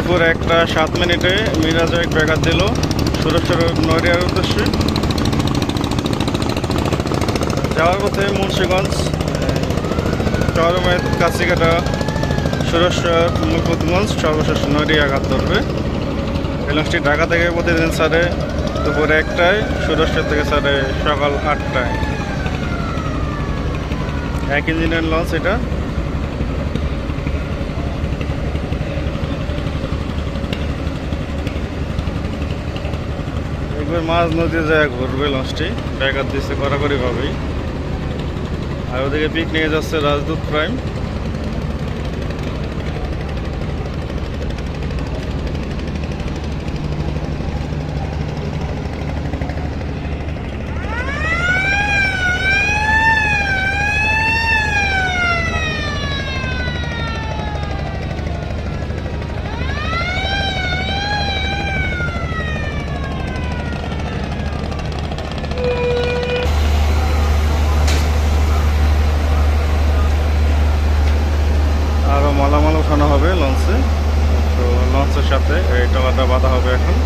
দুপুর 1:07 মিরাজ এক ব্যাঘাত দিল সুরেশ্বর নড়িয়ার উদ্দেশ্যে। যাওয়ার পথে মুন্সিগঞ্জ, চরমেদ, কাছিকাটা, সুরেশ্বর, মুকুটগঞ্জ, সর্বশেষ নড়িয়া ঘাট ধরবে। এই লঞ্চটি ঢাকা থেকে প্রতিদিন ছাড়ে দুপুর 1টায়, সুরেশ্বর থেকে ছাড়ে সকাল 8টায়। এক ইঞ্জিনের লঞ্চ এটা। একবার মাঝ নদী যায় ঘুরবে লঞ্চটি, ব্যাঘাত দিচ্ছে কড়াকড়ি ভাবেই। আর ওদিকে পিকনিকে যাচ্ছে রাজদূত প্রাইম। আরো মালামাল উঠানো হবে লঞ্চে, তো লঞ্চের সাথে এই টলাটা বাঁধা হবে এখন।